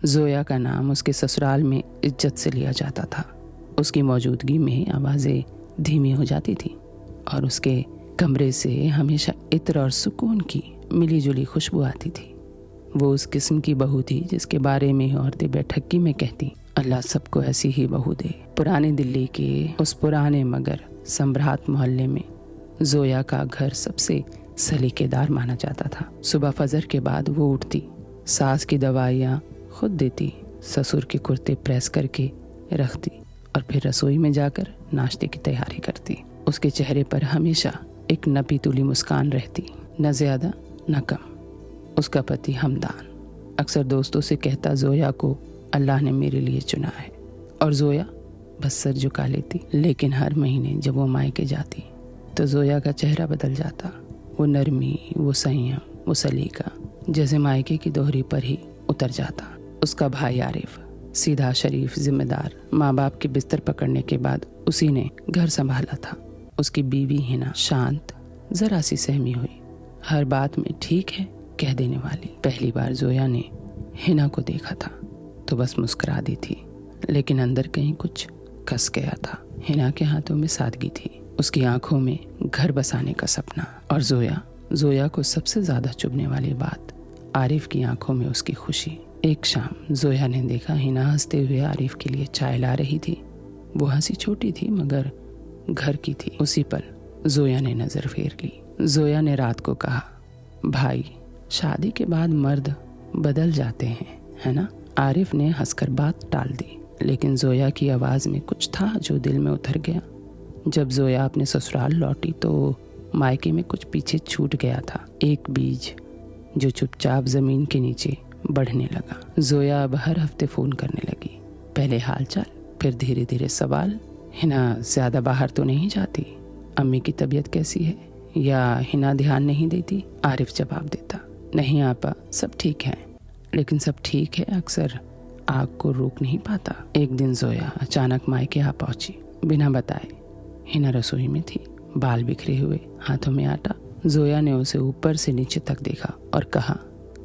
जोया का नाम उसके ससुराल में इज्जत से लिया जाता था। उसकी मौजूदगी में आवाज़ें धीमी हो जाती थी और उसके कमरे से हमेशा इत्र और सुकून की मिली जुली खुशबू आती थी। वो उस किस्म की बहू थी जिसके बारे में औरतें बैठकी में कहती, अल्लाह सबको ऐसी ही बहू दे। पुरानी दिल्ली के उस पुराने मगर सम्राट मोहल्ले में जोया का घर सबसे सलीकेदार माना जाता था। सुबह फजर के बाद वो उठती, सास की दवाइयाँ खुद देती, ससुर के कुर्ते प्रेस करके रखती और फिर रसोई में जाकर नाश्ते की तैयारी करती। उसके चेहरे पर हमेशा एक नपी तुली मुस्कान रहती, न ज्यादा न कम। उसका पति हमदान अक्सर दोस्तों से कहता, जोया को अल्लाह ने मेरे लिए चुना है, और जोया बस सर झुका लेती। लेकिन हर महीने जब वो मायके जाती तो जोया का चेहरा बदल जाता। वो नरमी, वो संयम, वो सलीका जैसे मायके की दोहरी पर ही उतर जाता। उसका भाई आरिफ सीधा, शरीफ, जिम्मेदार, माँ बाप के बिस्तर पकड़ने के बाद उसी ने घर संभाला था। उसकी बीवी हिना शांत, जरा सी सहमी हुई, हर बात में ठीक है कह देने वाली। पहली बार जोया ने हिना को देखा था तो बस मुस्कुरा दी थी, लेकिन अंदर कहीं कुछ कस गया था। हिना के हाथों में सादगी थी, उसकी आंखों में घर बसाने का सपना। और जोया को सबसे ज्यादा चुभने वाली बात, आरिफ की आंखों में उसकी खुशी। एक शाम जोया ने देखा हिना हंसते हुए आरिफ के लिए चाय ला रही थी। वो हंसी छोटी थी मगर घर की थी। उसी पल जोया ने नजर फेर ली। जोया ने रात को कहा, भाई शादी के बाद मर्द बदल जाते हैं, है ना? आरिफ ने हंसकर बात टाल दी, लेकिन जोया की आवाज में कुछ था जो दिल में उतर गया। जब जोया अपने ससुराल लौटी तो मायके में कुछ पीछे छूट गया था, एक बीज जो चुपचाप जमीन के नीचे बढ़ने लगा। जोया अब हर हफ्ते फोन करने लगी, पहले हालचाल, फिर धीरे धीरे सवाल। हिना ज्यादा बाहर तो नहीं जाती? अम्मी की तबीयत कैसी है? या हिना ध्यान नहीं देती? आरिफ जवाब देता, नहीं आपा, सब ठीक है, लेकिन सब ठीक है अक्सर आग को रोक नहीं पाता। एक दिन जोया अचानक मायके आ पहुंची, बिना बताए। हिना रसोई में थी, बाल बिखरे हुए, हाथों में आटा। जोया ने उसे ऊपर से नीचे तक देखा और कहा,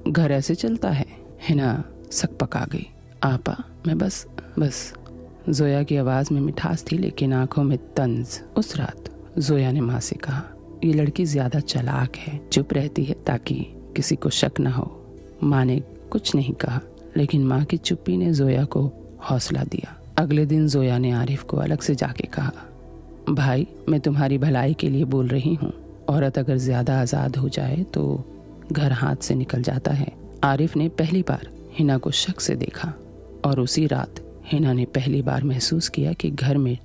घर ऐसे चलता है? हिना सकपका गई, आपा मैं बस। जोया की आवाज में मिठास थी लेकिन आंखों में तंज। उस रात जोया ने माँ से कहा, ये लड़की ज्यादा चालाक है, चुप रहती है ताकि किसी को शक न हो। माँ ने कुछ नहीं कहा, लेकिन माँ की चुप्पी ने जोया को हौसला दिया। अगले दिन जोया ने आरिफ को अलग से जाके कहा, भाई मैं तुम्हारी भलाई के लिए बोल रही हूँ, औरत अगर ज्यादा आजाद हो जाए तो घर हाथ से निकल जाता है। आरिफ ने पहली बार हिना को शक से देखा और उसी रात हिना ने पहली बार महसूस किया कि घर में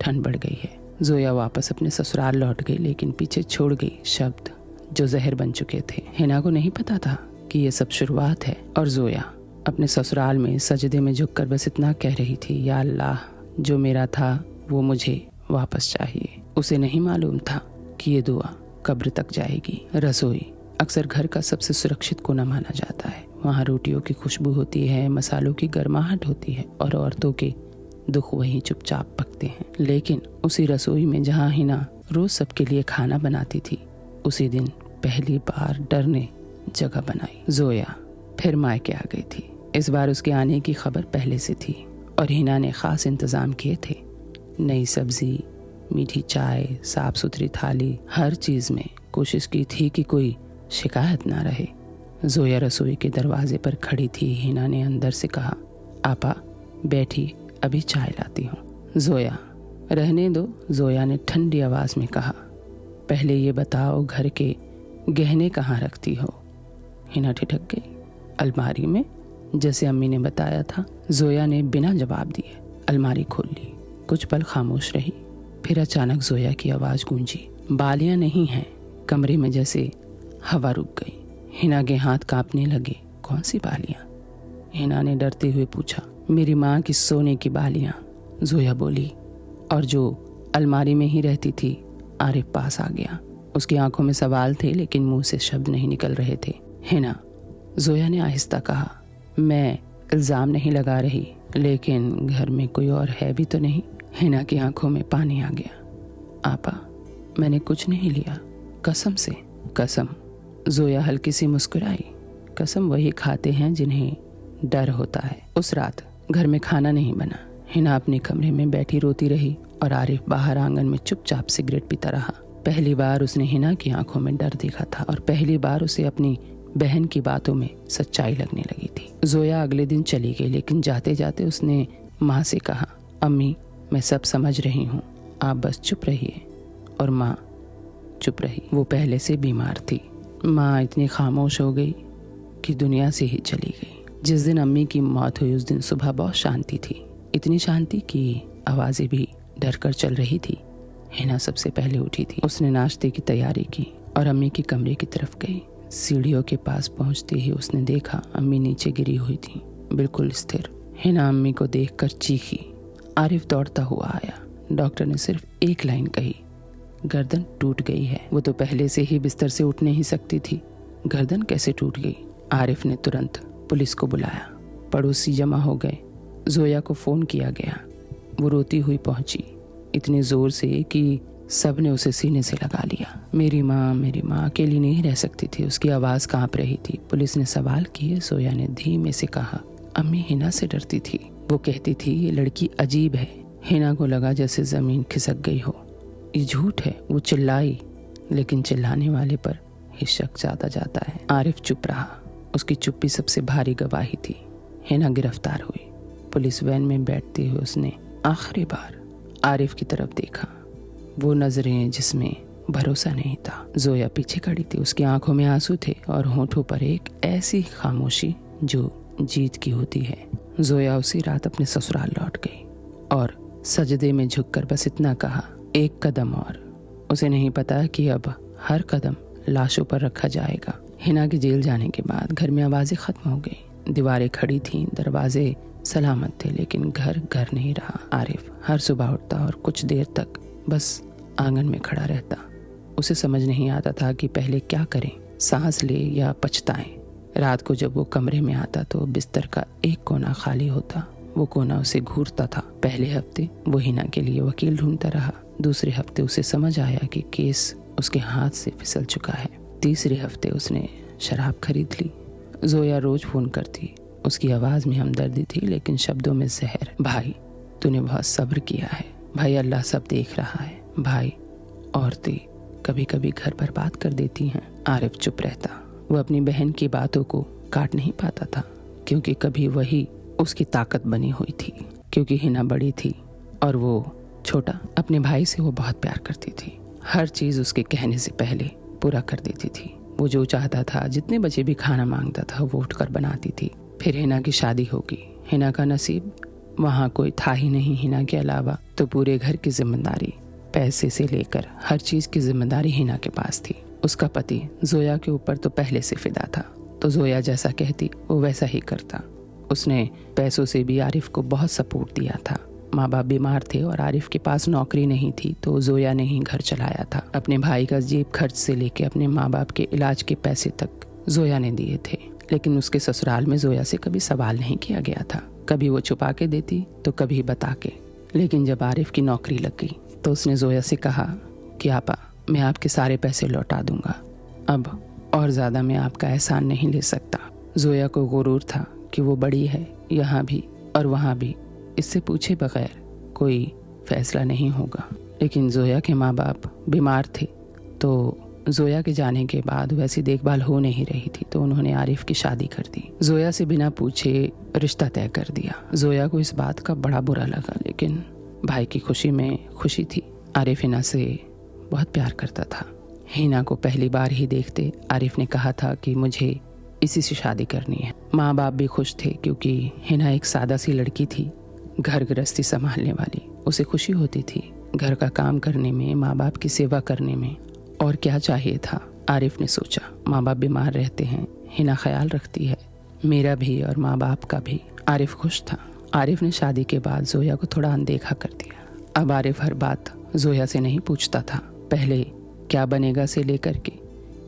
ठंड बढ़ गई है। जोया वापस अपने ससुराल लौट गई, लेकिन पीछे छोड़ गई शब्द जो जहर बन चुके थे। हिना को नहीं पता था कि ये सब शुरुआत है, और जोया अपने ससुराल में सजदे में झुककर बस इतना कह रही थी, या अल्लाह, जो मेरा था वो मुझे वापस चाहिए। उसे नहीं मालूम था कि ये दुआ कब्र तक जाएगी। रसोई अक्सर घर का सबसे सुरक्षित कोना माना जाता है। वहाँ रोटियों की खुशबू होती है, मसालों की गर्माहट होती है और औरतों के दुख वहीं चुपचाप पकते हैं। लेकिन उसी रसोई में जहाँ हिना रोज सबके लिए खाना बनाती थी, उसी दिन पहली बार डर ने जगह बनाई। जोया फिर मायके आ गई थी। इस बार उसके आने की खबर पहले से थी और हिना ने खास इंतजाम किए थे। नई सब्जी, मीठी चाय, साफ सुथरी थाली, हर चीज में कोशिश की थी कि कोई शिकायत ना रहे। जोया रसोई के दरवाजे पर खड़ी थी। हिना ने अंदर से कहा, आपा बैठी, अभी चाय लाती हूँ। जोया, रहने दो, जोया ने ठंडी आवाज में कहा, पहले ये बताओ घर के गहने कहाँ रखती हो? हिना ठिठक गई, अलमारी में, जैसे अम्मी ने बताया था। जोया ने बिना जवाब दिए अलमारी खोल ली। कुछ पल खामोश रही, फिर अचानक जोया की आवाज गूंजी, बालियां नहीं हैं। कमरे में जैसे हवा रुक गई। हिना के हाथ कांपने लगे। कौन सी बालियां? हिना ने डरते हुए पूछा। मेरी माँ की सोने की बालियां, जोया बोली, और जो अलमारी में ही रहती थी। आरिफ पास आ गया। उसकी आंखों में सवाल थे लेकिन मुंह से शब्द नहीं निकल रहे थे। हिना, जोया ने आहिस्ता कहा, मैं इल्जाम नहीं लगा रही, लेकिन घर में कोई और है भी तो नहीं? हिना की आंखों में पानी आ गया। आपा, मैंने कुछ नहीं लिया, कसम से। कसम? जोया हल्की सी मुस्कुराई। कसम वही खाते हैं जिन्हें डर होता है। उस रात घर में खाना नहीं बना। हिना अपने कमरे में बैठी रोती रही और आरिफ बाहर आंगन में चुपचाप सिगरेट पीता रहा। पहली बार उसने हिना की आंखों में डर देखा था और पहली बार उसे अपनी बहन की बातों में सच्चाई लगने लगी थी। जोया अगले दिन चली गई, लेकिन जाते जाते उसने माँ से कहा, अम्मी मैं सब समझ रही हूँ, आप बस चुप रहिए। और माँ चुप रही। वो पहले से बीमार थी। माँ इतनी खामोश हो गई कि दुनिया से ही चली गई। जिस दिन अम्मी की मौत हुई उस दिन सुबह बहुत शांति थी, इतनी शांति कि आवाज़ें भी डर कर चल रही थी। हिना सबसे पहले उठी थी। उसने नाश्ते की तैयारी की और अम्मी के कमरे की तरफ गई। सीढ़ियों के पास पहुंचते ही उसने देखा अम्मी नीचे गिरी हुई थी, बिल्कुल स्थिर। हिना अम्मी को देखकर चीखी। आरिफ दौड़ता हुआ आया। डॉक्टर ने सिर्फ एक लाइन कही, गर्दन टूट गई है। वो तो पहले से ही बिस्तर से उठ नहीं सकती थी, गर्दन कैसे टूट गई? आरिफ ने तुरंत पुलिस को बुलाया। पड़ोसी जमा हो गए। जोया को फ़ोन किया गया। वो रोती हुई पहुंची, इतने ज़ोर से कि सब ने उसे सीने से लगा लिया। मेरी माँ अकेली नहीं रह सकती थी। उसकी आवाज़ कांप रही थी। पुलिस ने सवाल किए। जोया ने धीमे से कहा, अम्मी हिना से डरती थी। वो कहती थी ये लड़की अजीब है। हिना को लगा जैसे ज़मीन खिसक गई हो। ये झूठ है। वो चिल्लाई, लेकिन चिल्लाने वाले पर ही शक ज़्यादा जाता है। आरिफ चुप रहा। उसकी चुप्पी सबसे भारी गवाही थी। हिना गिरफ्तार हुई। पुलिस वैन में बैठते हुए उसने आखिरी बार आरिफ की तरफ देखा। वो नजरें जिसमें भरोसा नहीं था। जोया पीछे खड़ी थी। उसकी आंखों में आंसू थे और होठों पर एक ऐसी खामोशी जो जीत की होती है। जोया उसी रात अपने ससुराल लौट गई और सजदे में झुककर बस इतना कहा, एक कदम और। उसे नहीं पता कि अब हर कदम लाशों पर रखा जाएगा। हिना के जेल जाने के बाद घर में आवाजें खत्म हो गई। दीवारें खड़ी थीं, दरवाजे सलामत थे, लेकिन घर घर नहीं रहा। आरिफ हर सुबह उठता और कुछ देर तक बस आंगन में खड़ा रहता। उसे समझ नहीं आता था कि पहले क्या करें, सांस ले या पछताएं। रात को जब वो कमरे में आता तो बिस्तर का एक कोना खाली होता। वो कोना उसे घूरता था। पहले हफ्ते वो हिना के लिए वकील ढूंढता रहा। दूसरे हफ्ते उसे समझ आया कि केस उसके हाथ से फिसल चुका है। तीसरे हफ्ते उसने शराब खरीद ली। जोया रोज फोन करती। उसकी आवाज में हमदर्दी थी, लेकिन शब्दों में जहर। भाई तूने बहुत सब्र किया है। भाई अल्लाह सब देख रहा है। भाई औरतें कभी कभी घर बर्बाद कर देती हैं। आरिफ चुप रहता। वो अपनी बहन की बातों को काट नहीं पाता था, क्योंकि कभी वही उसकी ताकत बनी हुई थी। क्योंकि हिना बड़ी थी और वो छोटा। अपने भाई से वो बहुत प्यार करती थी। हर चीज उसके कहने से पहले पूरा कर देती थी। वो जो चाहता था, जितने बजे भी खाना मांगता था, वो उठकर बनाती थी। फिर हिना की शादी होगी। हिना का नसीब, वहाँ कोई था ही नहीं हिना के अलावा, तो पूरे घर की जिम्मेदारी, पैसे से लेकर हर चीज की जिम्मेदारी हिना के पास थी। उसका पति जोया के ऊपर तो पहले से फिदा था, तो जोया जैसा कहती वो वैसा ही करता। उसने पैसों से भी आरिफ को बहुत सपोर्ट दिया था। माँ बाप बीमार थे और आरिफ के पास नौकरी नहीं थी, तो जोया ने ही घर चलाया था। अपने भाई का जेब खर्च से लेके अपने माँ बाप के इलाज के पैसे तक जोया ने दिए थे। लेकिन उसके ससुराल में जोया से कभी सवाल नहीं किया गया था। कभी वो छुपा के देती तो कभी बता के। लेकिन जब आरिफ की नौकरी लग गई तो उसने जोया से कहा कि आपा, मैं आपके सारे पैसे लौटा दूंगा। अब और ज़्यादा मैं आपका एहसान नहीं ले सकता। जोया को गुरूर था कि वो बड़ी है, यहाँ भी और वहाँ भी। इससे पूछे बगैर कोई फैसला नहीं होगा। लेकिन जोया के माँ बाप बीमार थे, तो जोया के जाने के बाद वैसी देखभाल हो नहीं रही थी, तो उन्होंने आरिफ की शादी कर दी। जोया से बिना पूछे रिश्ता तय कर दिया। जोया को इस बात का बड़ा बुरा लगा, लेकिन भाई की खुशी में खुशी थी। आरिफ हिना से बहुत प्यार करता था। हिना को पहली बार ही देखते आरिफ ने कहा था कि मुझे इसी से शादी करनी है। माँ बाप भी खुश थे, क्योंकि हिना एक सादा सी लड़की थी, घर गृहस्थी संभालने वाली। उसे खुशी होती थी घर का काम करने में, माँ बाप की सेवा करने में। और क्या चाहिए था? आरिफ ने सोचा, माँ बाप बीमार रहते हैं, हिना ख्याल रखती है, मेरा भी और माँ बाप का भी। आरिफ खुश था। आरिफ ने शादी के बाद जोया को थोड़ा अनदेखा कर दिया। अब आरिफ हर बात जोया से नहीं पूछता था। पहले क्या बनेगा से लेकर के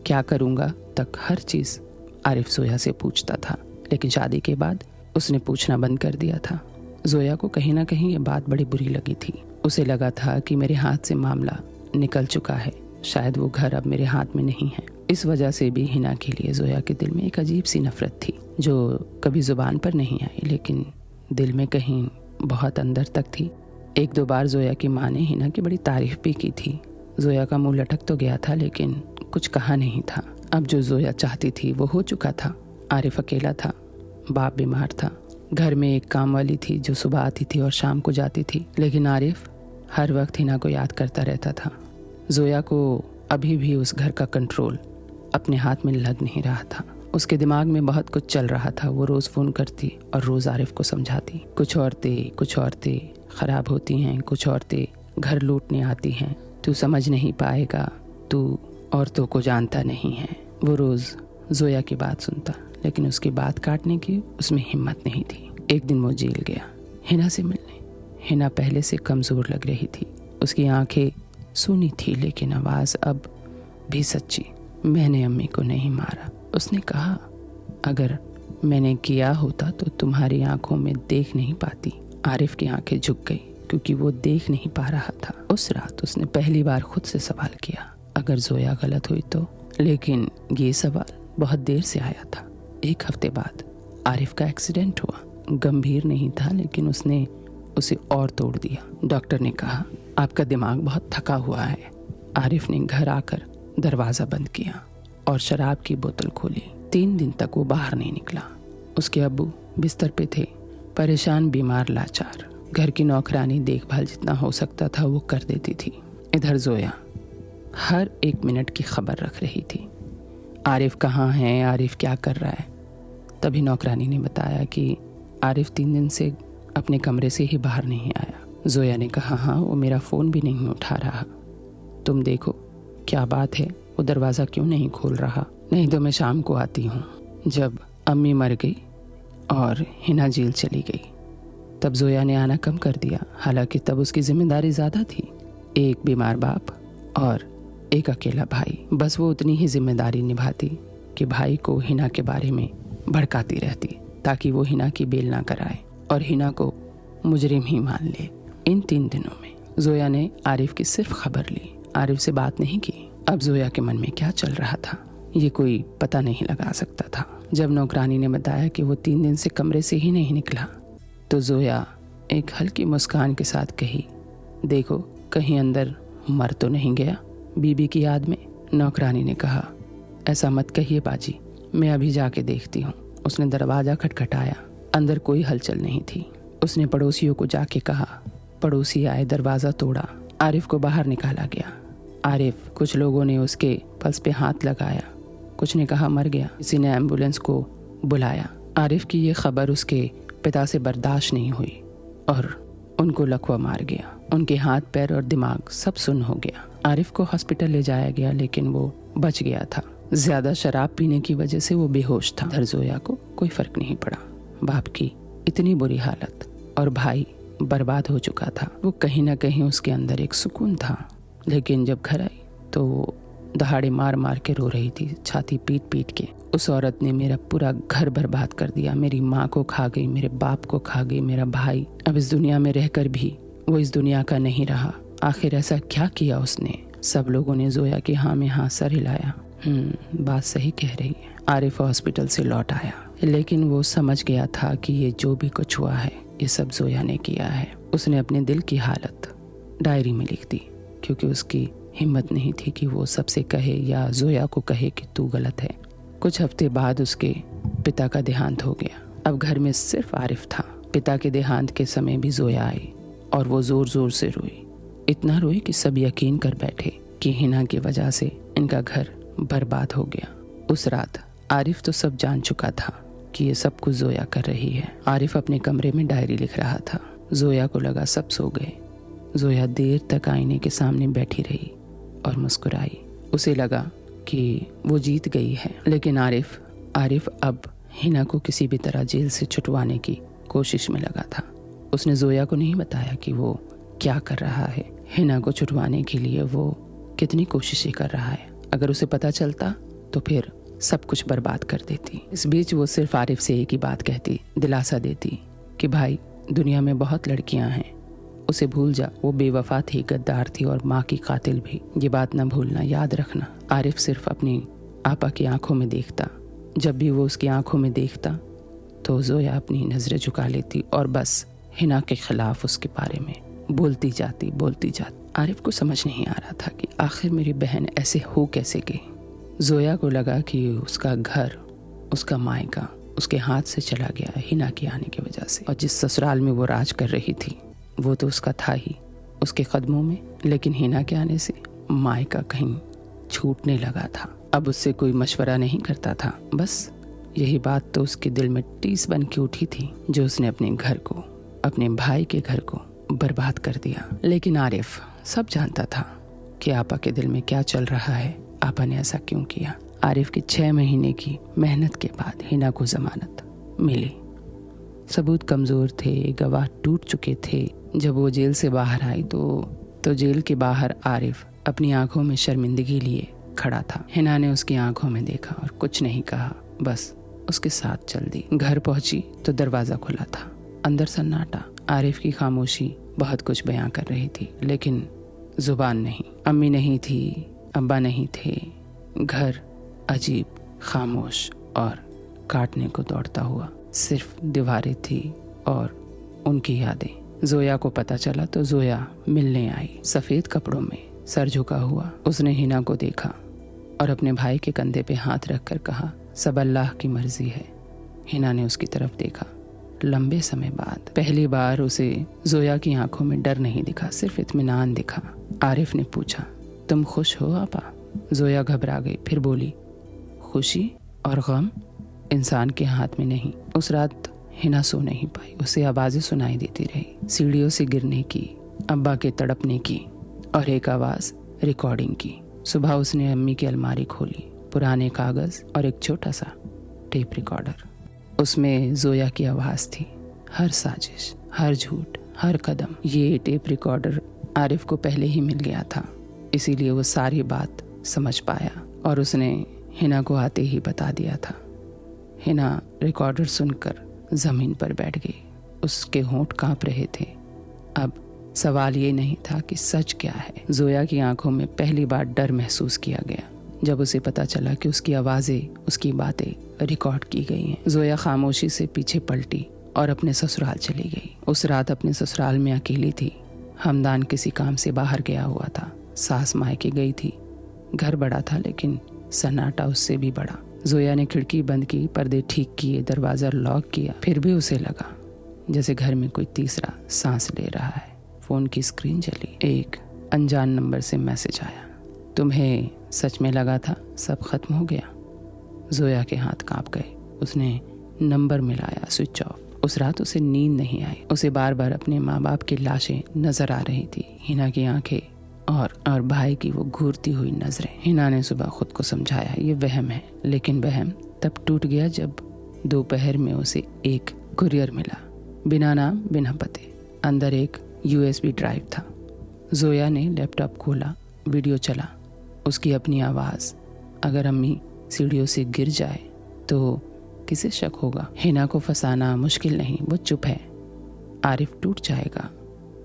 क्या करूँगा तक हर चीज़ आरिफ जोया से पूछता था। लेकिन शादी के बाद उसने पूछना बंद कर दिया था। जोया को कहीं ना कहीं ये बात बड़ी बुरी लगी थी। उसे लगा था कि मेरे हाथ से मामला निकल चुका है, शायद वो घर अब मेरे हाथ में नहीं है। इस वजह से भी हिना के लिए जोया के दिल में एक अजीब सी नफरत थी जो कभी जुबान पर नहीं आई लेकिन दिल में कहीं बहुत अंदर तक थी। एक दो बार जोया की माँ ने हिना की बड़ी तारीफ भी की थी। जोया का मुंह लटक तो गया था लेकिन कुछ कहा नहीं था। अब जो जोया चाहती थी वो हो चुका था। आरिफ अकेला था, बाप बीमार था, घर में एक काम वाली थी जो सुबह आती थी और शाम को जाती थी, लेकिन आरिफ हर वक्त हिना को याद करता रहता था। जोया को अभी भी उस घर का कंट्रोल अपने हाथ में लग नहीं रहा था। उसके दिमाग में बहुत कुछ चल रहा था। वो रोज़ फ़ोन करती और रोज़ आरिफ को समझाती, कुछ औरतें ख़राब होती हैं, कुछ औरतें घर लूटने आती हैं, तू समझ नहीं पाएगा, तू औरतों को जानता नहीं है। वो रोज़ जोया की बात सुनता लेकिन उसकी बात काटने की उसमें हिम्मत नहीं थी। एक दिन वो जेल गया हिना से मिलने। हिना पहले से कमज़ोर लग रही थी। उसकी आंखें सूनी थी लेकिन आवाज़ अब भी सच्ची। मैंने अम्मी को नहीं मारा, उसने कहा। अगर मैंने किया होता तो तुम्हारी आंखों में देख नहीं पाती। आरिफ की आंखें झुक गई क्योंकि वो देख नहीं पा रहा था। उस रात उसने पहली बार खुद से सवाल किया, अगर जोया गलत हुई तो। लेकिन ये सवाल बहुत देर से आया था। एक हफ्ते बाद आरिफ का एक्सीडेंट हुआ। गंभीर नहीं था लेकिन उसने उसे और तोड़ दिया। डॉक्टर ने कहा, आपका दिमाग बहुत थका हुआ है। आरिफ ने घर आकर दरवाज़ा बंद किया और शराब की बोतल खोली। 3 दिन तक वो बाहर नहीं निकला। उसके अब्बू बिस्तर पे थे, परेशान, बीमार, लाचार। घर की नौकरानी देखभाल जितना हो सकता था वो कर देती थी। इधर जोया हर 1 मिनट की खबर रख रही थी। आरिफ कहाँ है, आरिफ क्या कर रहा है। तभी नौकरानी ने बताया कि आरिफ 3 दिन से अपने कमरे से ही बाहर नहीं आया। जोया ने कहा, हाँ, वो मेरा फ़ोन भी नहीं उठा रहा। तुम देखो क्या बात है, वो दरवाज़ा क्यों नहीं खोल रहा। नहीं तो मैं शाम को आती हूँ। जब अम्मी मर गई और हिना जेल चली गई तब जोया ने आना कम कर दिया। हालांकि तब उसकी जिम्मेदारी ज़्यादा थी, एक बीमार बाप और एक अकेला भाई। बस वो उतनी ही जिम्मेदारी निभाती कि भाई को हिना के बारे में भड़काती रहती ताकि वो हिना की बेल ना कराए और हिना को मुजरिम ही मान ले। इन 3 दिनों में जोया ने आरिफ की सिर्फ खबर ली, आरिफ से बात नहीं की। अब जोया के मन में क्या चल रहा था ये कोई पता नहीं लगा सकता था। जब नौकरानी ने बताया कि वो 3 दिन से कमरे से ही नहीं निकला तो जोया एक हल्की मुस्कान के साथ कही, देखो कहीं अंदर मर तो नहीं गया बीबी की याद में। नौकरानी ने कहा, ऐसा मत कहिए बाजी, मैं अभी जाके देखती हूँ। उसने दरवाज़ा खटखटाया, अंदर कोई हलचल नहीं थी। उसने पड़ोसियों को जाके कहा। पड़ोसी आए, दरवाज़ा तोड़ा, आरिफ को बाहर निकाला गया। आरिफ, कुछ लोगों ने उसके पल्स पे हाथ लगाया, कुछ ने कहा मर गया। किसी ने एम्बुलेंस को बुलाया। आरिफ की ये खबर उसके पिता से बर्दाश्त नहीं हुई और उनको लकवा मार गया। उनके हाथ, पैर और दिमाग सब सुन्न हो गया। आरिफ को हॉस्पिटल ले जाया गया लेकिन वो बच गया था। ज्यादा शराब पीने की वजह से वो बेहोश था। इधर जोया को कोई फर्क नहीं पड़ा। बाप की इतनी बुरी हालत और भाई बर्बाद हो चुका था। वो कहीं ना कहीं उसके अंदर एक सुकून था। लेकिन जब घर आई तो दहाड़े मार मार के रो रही थी, छाती पीट पीट के। उस औरत ने मेरा पूरा घर बर्बाद कर दिया। मेरी माँ को खा गई, मेरे बाप को खा गई, मेरा भाई। अब इस दुनिया में रहकर भी वो इस दुनिया का नहीं रहा। आखिर ऐसा क्या किया उसने। सब लोगों ने जोया के हाँ में हाँ सर हिलाया। बात सही कह रही है। आरिफ हॉस्पिटल से लौट आया लेकिन वो समझ गया था कि ये जो भी कुछ हुआ है ये सब जोया ने किया है। उसने अपने दिल की हालत डायरी में लिख दी क्योंकि उसकी हिम्मत नहीं थी कि वो सबसे कहे या जोया को कहे कि तू गलत है। कुछ हफ्ते बाद उसके पिता का देहांत हो गया। अब घर में सिर्फ आरिफ था। पिता के देहांत के समय भी जोया आई और वो जोर जोर से रोई। इतना रोई कि सब यकीन कर बैठे कि हिना की वजह से इनका घर बर्बाद हो गया। उस रात आरिफ तो सब जान चुका था कि ये सब कुछ जोया कर रही है। आरिफ अपने कमरे में डायरी लिख रहा था। जोया को लगा सब सो गए। जोया देर तक आईने के सामने बैठी रही और मुस्कुराई। उसे लगा कि वो जीत गई है। लेकिन आरिफ अब हिना को किसी भी तरह जेल से छुटवाने की कोशिश में लगा था। उसने जोया को नहीं बताया कि वो क्या कर रहा है। हिना को छुटवाने के लिए वो कितनी कोशिशें कर रहा है। अगर उसे पता चलता तो फिर सब कुछ बर्बाद कर देती। इस बीच वो सिर्फ आरिफ से एक ही बात कहती, दिलासा देती कि भाई दुनिया में बहुत लड़कियां हैं, उसे भूल जा, वो बेवफा थी, गद्दार थी और माँ की कातिल भी। ये बात ना भूलना, याद रखना। आरिफ सिर्फ अपनी आपा की आंखों में देखता। जब भी वो उसकी आंखों में देखता तो जोया अपनी नजरें झुका लेती और बस हिना के खिलाफ उसके बारे में बोलती जाती। आरिफ को समझ नहीं आ रहा था कि आखिर मेरी बहन ऐसे हो कैसे गई। जोया को लगा कि उसका घर, उसका मायका उसके हाथ से चला गया हिना के आने की वजह से, और जिस ससुराल में वो राज कर रही थी वो तो उसका था ही, उसके कदमों में। लेकिन हिना के आने से मायका कहीं छूटने लगा था। अब उससे कोई मशवरा नहीं करता था। बस यही बात तो उसके दिल में टीस बन के उठी थी, जो उसने अपने घर को, अपने भाई के घर को बर्बाद कर दिया। लेकिन आरिफ सब जानता था कि आपा के दिल में क्या चल रहा है, आपा ने ऐसा क्यों किया। आरिफ की 6 महीने की मेहनत के बाद हिना को जमानत मिली। सबूत कमजोर थे, गवाह टूट चुके थे। जब वो जेल से बाहर आई तो जेल के बाहर आरिफ अपनी आंखों में शर्मिंदगी लिए खड़ा था। हिना ने उसकी आंखों में देखा और कुछ नहीं कहा, बस उसके साथ चल दी। घर पहुंची तो दरवाजा खुला था, अंदर सन्नाटा। आरिफ की खामोशी बहुत कुछ बयां कर रही थी, लेकिन जुबान नहीं। अम्मी नहीं थी, अब्बा नहीं थे। घर अजीब, खामोश और काटने को दौड़ता हुआ। सिर्फ दीवारें थी और उनकी यादें। जोया को पता चला तो जोया मिलने आई, सफेद कपड़ों में, सर झुका हुआ। उसने हिना को देखा और अपने भाई के कंधे पे हाथ रखकर कहा, सब अल्लाह की मर्जी है। हिना ने उसकी तरफ देखा। लंबे समय बाद पहली बार उसे जोया की आंखों में डर नहीं दिखा, सिर्फ इत्मीनान दिखा। आरिफ ने पूछा, तुम खुश हो आपा? जोया घबरा गई, फिर बोली, खुशी और गम इंसान के हाथ में नहीं। उस रात हिना सो नहीं पाई। उसे आवाजें सुनाई देती रही, सीढ़ियों से गिरने की, अब्बा के तड़पने की और एक आवाज रिकॉर्डिंग की। सुबह उसने अम्मी की अलमारी खोली, पुराने कागज और एक छोटा सा टेप रिकॉर्डर। उसमें जोया की आवाज थी, हर साजिश, हर झूठ, हर कदम। ये टेप रिकॉर्डर आरिफ को पहले ही मिल गया था, इसीलिए वो सारी बात समझ पाया और उसने हिना को आते ही बता दिया था। हिना रिकॉर्डर सुनकर जमीन पर बैठ गई। उसके होंठ कांप रहे थे। अब सवाल ये नहीं था कि सच क्या है। जोया की आंखों में पहली बार डर महसूस किया गया जब उसे पता चला कि उसकी आवाजें, उसकी बातें रिकॉर्ड की गई हैं। जोया खामोशी से पीछे पलटी और अपने ससुराल चली गई। उस रात अपने ससुराल में अकेली थी। हमदान किसी काम से बाहर गया हुआ था, सास मायके गई थी। घर बड़ा था लेकिन सन्नाटा उससे भी बड़ा। जोया ने खिड़की बंद की, पर्दे ठीक किए, दरवाजा लॉक किया। फिर भी उसे लगा जैसे घर में कोई तीसरा सांस ले रहा है। फोन की स्क्रीन जली। एक अनजान नंबर से मैसेज आया, तुम्हें सच में लगा था सब खत्म हो गया? जोया के हाथ कांप गए। उसने नंबर मिलाया, स्विच ऑफ। उस रात उसे नींद नहीं आई। उसे बार बार अपने माँ बाप की लाशें नजर आ रही थी, हिना की आंखें और भाई की वो घूरती हुई नजरें। हिना ने सुबह खुद को समझाया ये वहम है, लेकिन वहम तब टूट गया जब दोपहर में उसे एक कुरियर मिला, बिना नाम बिना पते। अंदर एक USB ड्राइव था। जोया ने लैपटॉप खोला, वीडियो चला, उसकी अपनी आवाज। अगर अम्मी सीढ़ियों से गिर जाए तो किसे शक होगा? हिना को फंसाना मुश्किल नहीं, वो चुप है। आरिफ टूट जाएगा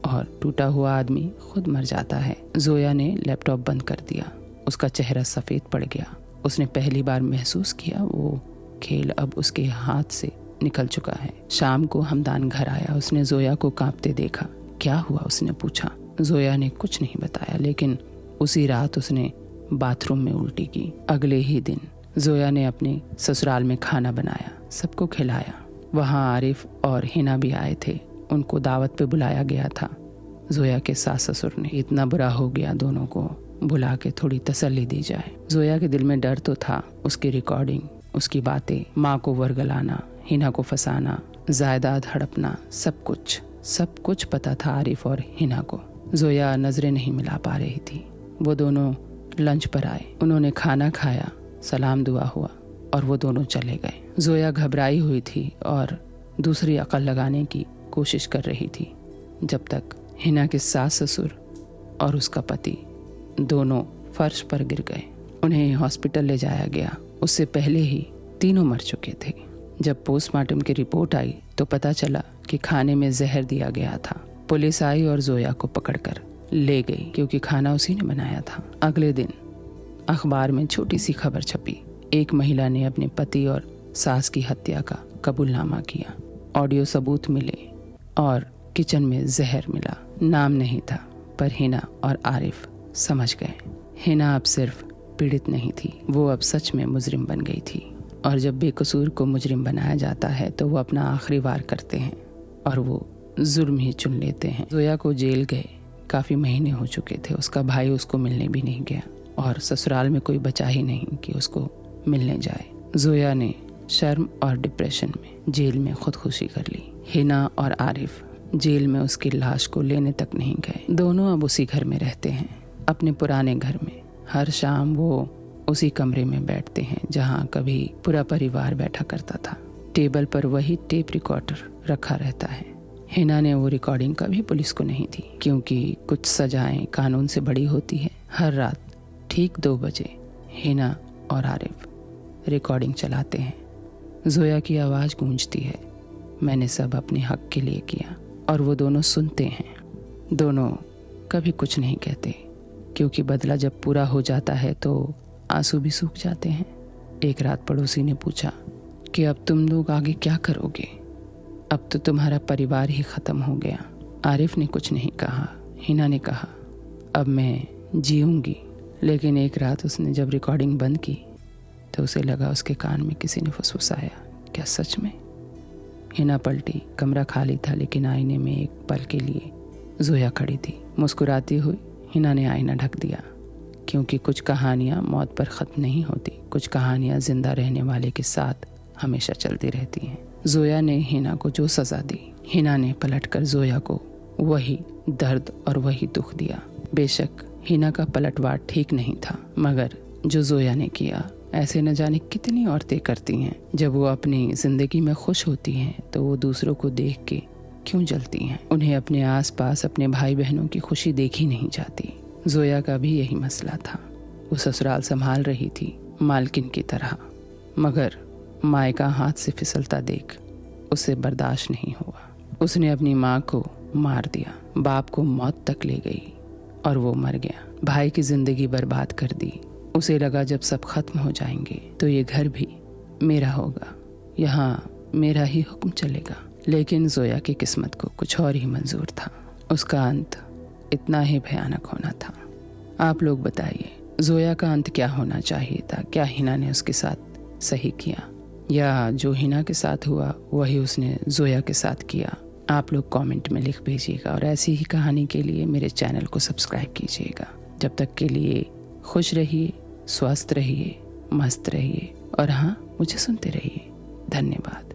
और टूटा हुआ आदमी खुद मर जाता है। जोया ने लैपटॉप बंद कर दिया। उसका चेहरा सफेद पड़ गया। उसने पहली बार महसूस किया वो खेल अब उसके हाथ से निकल चुका है। शाम को हमदान घर आया। उसने जोया को कांपते देखा। क्या हुआ? उसने पूछा। जोया ने कुछ नहीं बताया, लेकिन उसी रात उसने बाथरूम में उल्टी की। अगले ही दिन जोया ने अपने ससुराल में खाना बनाया, सबको खिलाया। वहाँ आरिफ और हिना भी आए थे। उनको दावत पे बुलाया गया था। जोया के सास ससुर ने, इतना बुरा हो गया, दोनों को बुला के थोड़ी तसल्ली दी जाए। जोया के दिल में डर तो था, उसकी रिकॉर्डिंग, उसकी बातें, माँ को वर्गलाना, हिना को फंसाना, जायदाद हड़पना, सब कुछ पता था आरिफ और हिना को। जोया नजरें नहीं मिला पा रही थी। वो दोनों लंच पर आए, उन्होंने खाना खाया, सलाम दुआ हुआ और वो दोनों चले गए। जोया घबराई हुई थी और दूसरी अकल लगाने की कोशिश कर रही थी, जब तक हिना के सास ससुर और उसका पति दोनों फर्श पर गिर गए। उन्हें हॉस्पिटल ले जाया गया। उससे पहले ही तीनों मर चुके थे। जब पोस्टमार्टम की रिपोर्ट आई तो पता चला कि खाने में जहर दिया गया था। पुलिस आई और जोया को पकड़कर ले गई क्योंकि खाना उसी ने बनाया था। अगले दिन अखबार में छोटी सी खबर छपी। एक महिला ने अपने पति और सास की हत्या का कबूलनामा किया। ऑडियो सबूत मिले और किचन में जहर मिला। नाम नहीं था, पर हिना और आरिफ समझ गए। हिना अब सिर्फ पीड़ित नहीं थी, वो अब सच में मुजरिम बन गई थी। और जब बेकसूर को मुजरिम बनाया जाता है तो वो अपना आखिरी वार करते हैं और वो जुर्म ही चुन लेते हैं। जोया को जेल गए काफ़ी महीने हो चुके थे। उसका भाई उसको मिलने भी नहीं गया और ससुराल में कोई बचा ही नहीं कि उसको मिलने जाए। जोया ने शर्म और डिप्रेशन में जेल में खुदकुशी कर ली। हिना और आरिफ जेल में उसकी लाश को लेने तक नहीं गए। दोनों अब उसी घर में रहते हैं, अपने पुराने घर में। हर शाम वो उसी कमरे में बैठते हैं जहां कभी पूरा परिवार बैठा करता था। टेबल पर वही टेप रिकॉर्डर रखा रहता है। हिना ने वो रिकॉर्डिंग कभी पुलिस को नहीं दी क्योंकि कुछ सजाएं कानून से बड़ी होती है। हर रात ठीक 2 बजे हिना और आरिफ रिकॉर्डिंग चलाते हैं। जोया की आवाज़ गूंजती है, मैंने सब अपने हक के लिए किया। और वो दोनों सुनते हैं। दोनों कभी कुछ नहीं कहते क्योंकि बदला जब पूरा हो जाता है तो आंसू भी सूख जाते हैं। एक रात पड़ोसी ने पूछा कि अब तुम लोग आगे क्या करोगे, अब तो तुम्हारा परिवार ही ख़त्म हो गया। आरिफ ने कुछ नहीं कहा। हिना ने कहा अब मैं जीऊँगी। लेकिन एक रात उसने जब रिकॉर्डिंग बंद की तो उसे लगा उसके कान में किसी ने फुसफुसाया, क्या सच में? हिना पलटी। कमरा खाली था लेकिन आईने में एक पल के लिए जोया खड़ी थी। मुस्कुराती हुई हिना ने आईना ढक दिया क्योंकि कुछ कहानियाँ मौत पर ख़त्म नहीं होती, कुछ कहानियाँ जिंदा रहने वाले के साथ हमेशा चलती रहती हैं। जोया ने हिना को जो सज़ा दी, हिना ने पलटकर जोया को वही दर्द और वही दुख दिया। बेशक हिना का पलटवार ठीक नहीं था, मगर जो जोया ने किया ऐसे न जाने कितनी औरतें करती हैं। जब वो अपनी ज़िंदगी में खुश होती हैं तो वो दूसरों को देख के क्यों जलती हैं? उन्हें अपने आसपास अपने भाई बहनों की खुशी देखी नहीं जाती। जोया का भी यही मसला था। वो ससुराल संभाल रही थी मालकिन की तरह, मगर मायका हाथ से फिसलता देख उसे बर्दाश्त नहीं हुआ। उसने अपनी माँ को मार दिया, बाप को मौत तक ले गई और वो मर गया। भाई की ज़िंदगी बर्बाद कर दी। उसे लगा जब सब खत्म हो जाएंगे तो ये घर भी मेरा होगा, यहाँ मेरा ही हुक्म चलेगा। लेकिन जोया की किस्मत को कुछ और ही मंजूर था। उसका अंत इतना ही भयानक होना था। आप लोग बताइए, जोया का अंत क्या होना चाहिए था? क्या हिना ने उसके साथ सही किया या जो हिना के साथ हुआ वही उसने जोया के साथ किया? आप लोग कमेंट में लिख भेजिएगा और ऐसी ही कहानी के लिए मेरे चैनल को सब्सक्राइब कीजिएगा। जब तक के लिए खुश रहिए, स्वस्थ रहिए, मस्त रहिए और हाँ, मुझे सुनते रहिए। धन्यवाद।